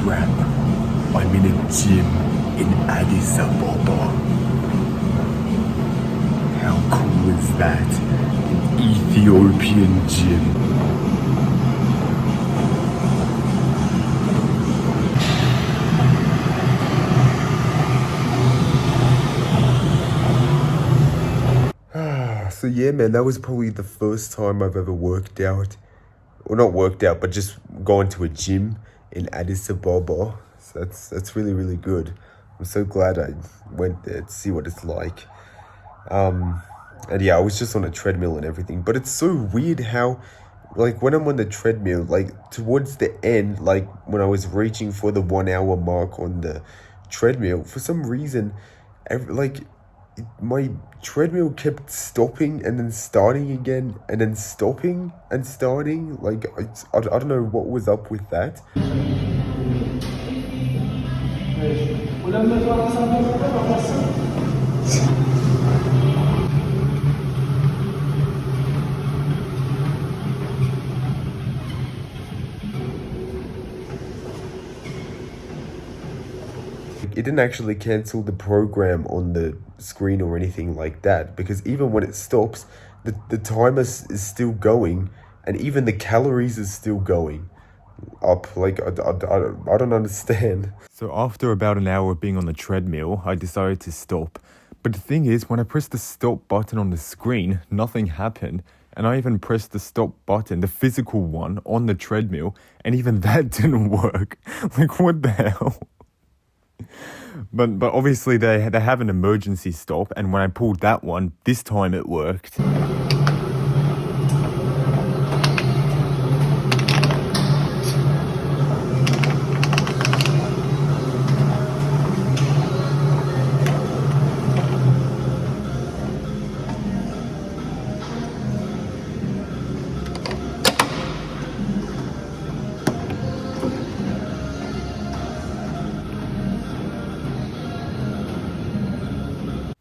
crap. I'm in a gym in Addis Ababa. How cool is that? An Ethiopian gym. So yeah, man, that was probably the first time I've ever worked out. Well, not worked out, but just gone to a gym in Addis Ababa. So that's really, really good. I'm so glad I went there to see what it's like. And yeah, I was just on a treadmill and everything. But it's so weird how, like, when I'm on the treadmill, like, towards the end, like, when I was reaching for the 1 hour mark on the treadmill, for some reason, my treadmill kept stopping and then starting again and then stopping and starting. Like, I don't know what was up with that. It didn't actually cancel the program on the screen or anything like that, because even when it stops, the timer is still going, and even the calories is still going up. Like, I don't understand. So after about an hour of being on the treadmill, I decided to stop. But the thing is, when I pressed the stop button on the screen, nothing happened. And I even pressed the stop button, the physical one, on the treadmill, and even that didn't work. Like, what the hell? But obviously they have an emergency stop, and when I pulled that one, this time it worked.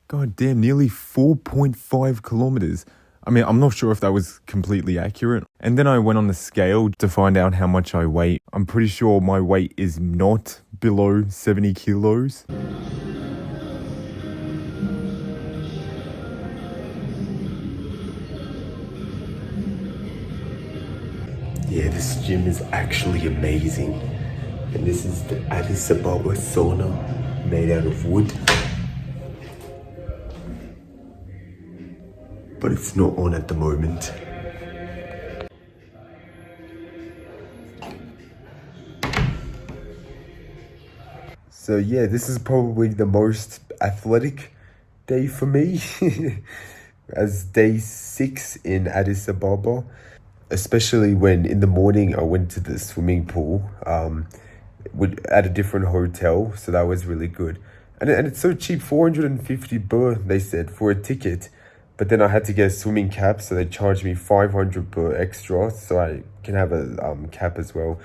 God damn, nearly 4.5 kilometers. I mean, I'm not sure if that was completely accurate. And then I went on the scale to find out how much I weigh. I'm pretty sure my weight is not below 70 kilos. Yeah, this gym is actually amazing. And this is the Addis Ababa sauna made out of wood. But it's not on at the moment. So yeah, this is probably the most athletic day for me. As day 6 in Addis Ababa. Especially when in the morning I went to the swimming pool at a different hotel. So that was really good. And it's so cheap, 450 birr, they said, for a ticket. But then I had to get a swimming cap, so they charged me 500 birr extra, so I can have a cap as well.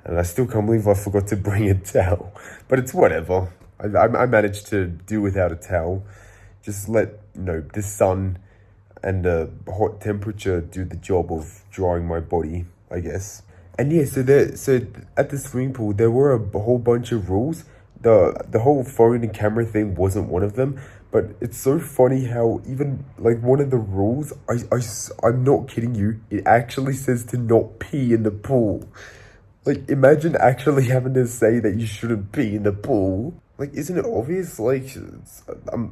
And I still can't believe I forgot to bring a towel. But it's whatever. I managed to do without a towel. Just let, the sun and the hot temperature do the job of drying my body, I guess. And yeah, so at the swimming pool, there were a whole bunch of rules. The whole phone and camera thing wasn't one of them. But it's so funny how even, like, one of the rules, I'm not kidding you, it actually says to not pee in the pool. Like, imagine actually having to say that you shouldn't pee in the pool. Like, isn't it obvious? Like,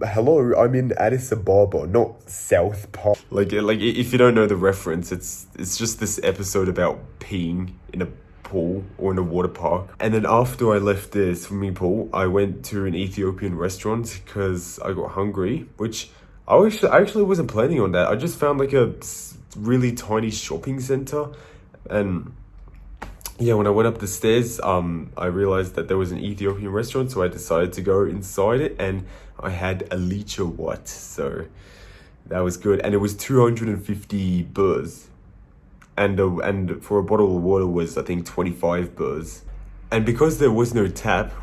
hello, I'm in Addis Ababa, not South Park. Like, if you don't know the reference, it's just this episode about peeing in a pool or in a water park. And then after I left the swimming pool, I went to an Ethiopian restaurant because I got hungry, which I actually wasn't planning on that. I just found like a really tiny shopping center, and yeah, when I went up the stairs, I realized that there was an Ethiopian restaurant, so I decided to go inside it, and I had a licha wat, so that was good. And it was 250 birrs. And for a bottle of water was, I think, 25 birrs. And because there was no tap,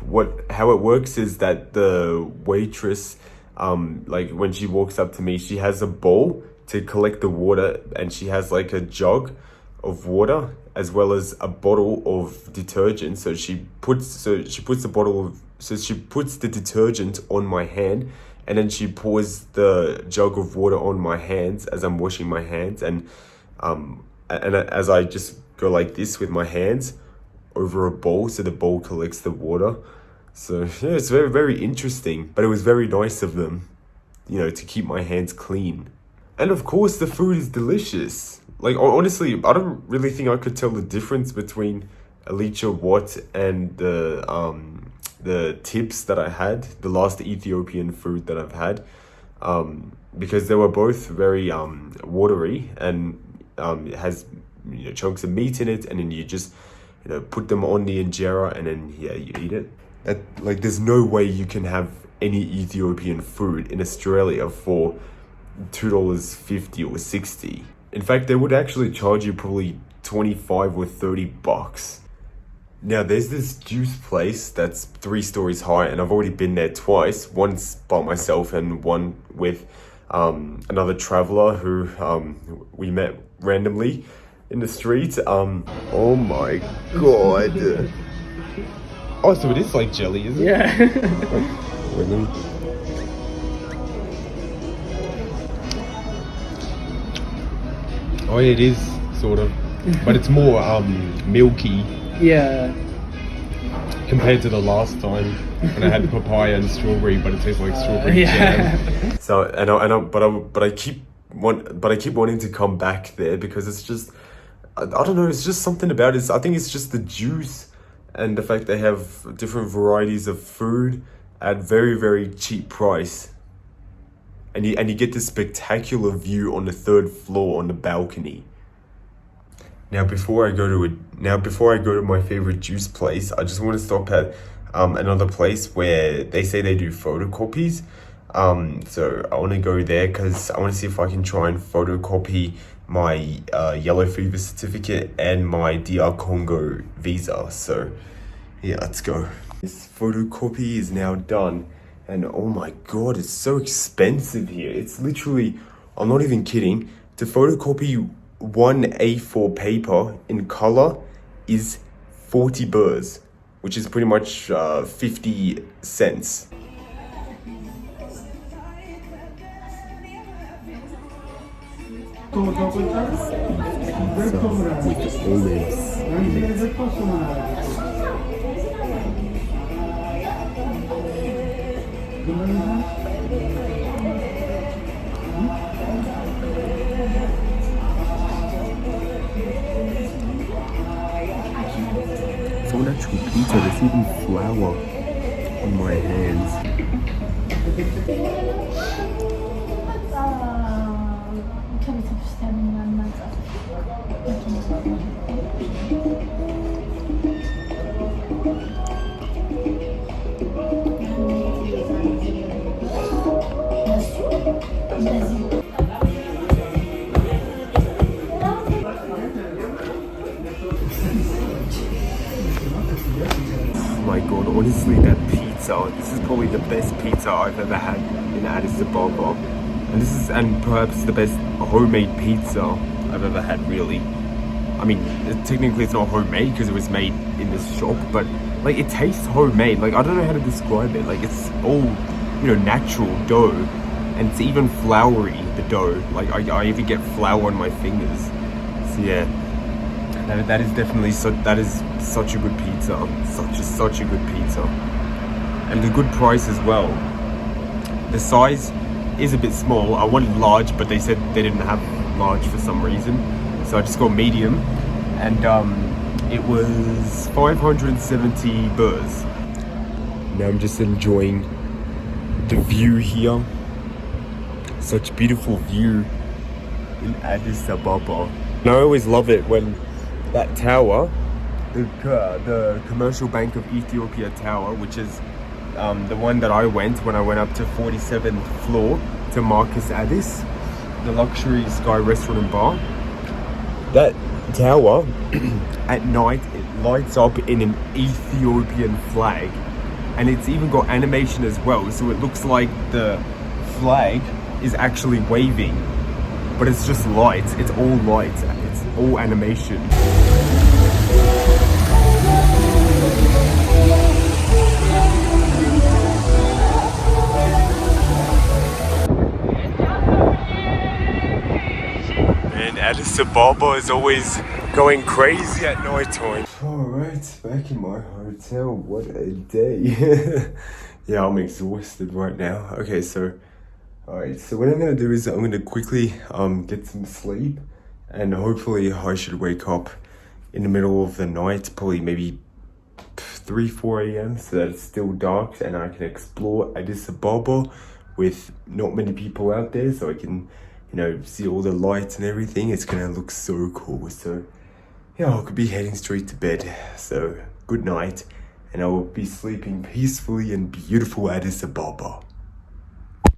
how it works is that the waitress, like when she walks up to me, she has a bowl to collect the water, and she has like a jug of water as well as a bottle of detergent. So she puts the detergent on my hand, and then she pours the jug of water on my hands as I'm washing my hands, and as I just go like this with my hands over a bowl, so the bowl collects the water. So yeah, it's very, very interesting, but it was very nice of them, you know, to keep my hands clean. And of course, the food is delicious. Like, honestly, I don't really think I could tell the difference between Alicia Watt and the tips that I had, the last Ethiopian food that I've had, because they were both very watery, and it has, you know, chunks of meat in it, and then you just, you know, put them on the injera, and then yeah, you eat it. Like, there's no way you can have any Ethiopian food in Australia for $2.50 or 60. In fact, they would actually charge you probably 25 or 30 bucks. Now, there's this juice place that's 3 stories high, and I've already been there twice. Once by myself and one with another traveler who we met randomly in the street. Oh my god. Oh, so it is like jelly, is it? Yeah. Wait, let me... Oh, yeah, it is sort of, but it's more milky. Yeah. Compared to the last time when I had papaya and strawberry, but it tastes like strawberry jam. So but I keep wanting to come back there because it's just, I don't know, it's just something about it. I think it's just the juice and the fact they have different varieties of food at very, very cheap price. And you get this spectacular view on the 3rd floor on the balcony. Now before I go to my favorite juice place, I just want to stop at another place where they say they do photocopies. So I want to go there because I want to see if I can try and photocopy my yellow fever certificate and my DR Congo visa. So yeah, let's go. This photocopy is now done. And oh my god, it's so expensive here. It's literally, I'm not even kidding, to photocopy one A4 paper in color is 40 burrs, which is pretty much 50 cents. With olives in it. It's all natural pizza. There's even flour on my hands. Oh my god, honestly, that pizza, this is probably the best pizza I've ever had in Addis Ababa. And perhaps the best homemade pizza I've ever had, really. I mean, technically it's not homemade because it was made in this shop, but like, it tastes homemade. Like, I don't know how to describe it. Like, it's all, you know, natural dough, and it's even floury, the dough. Like, I even get flour on my fingers. So yeah, that is definitely that is such a good pizza. Such a good pizza, and a good price as well. The size is a bit small. I wanted large, but they said they didn't have large for some reason, so I just got medium, and it was 570 burrs. Now I'm just enjoying the view here. Such beautiful view in Addis Ababa. And I always love it when that tower, the Commercial Bank of Ethiopia tower, which is the one that I went when I went up to 47th floor to Marcus Addis, the luxury sky restaurant and bar. That tower at night, it lights up in an Ethiopian flag, and it's even got animation as well, so it looks like the flag is actually waving, but it's just lights. It's all lights. all animation. And Addis Ababa is always going crazy at night time. Alright, back in my hotel. What a day. Yeah, I'm exhausted right now. Okay, so alright, so what I'm gonna do is I'm gonna quickly get some sleep, and hopefully I should wake up in the middle of the night, probably maybe 3-4 a.m. so that it's still dark and I can explore Addis Ababa with not many people out there, so I can, you know, see all the lights and everything. It's gonna look so cool. So yeah, I could be heading straight to bed. So good night, and I will be sleeping peacefully in beautiful Addis Ababa.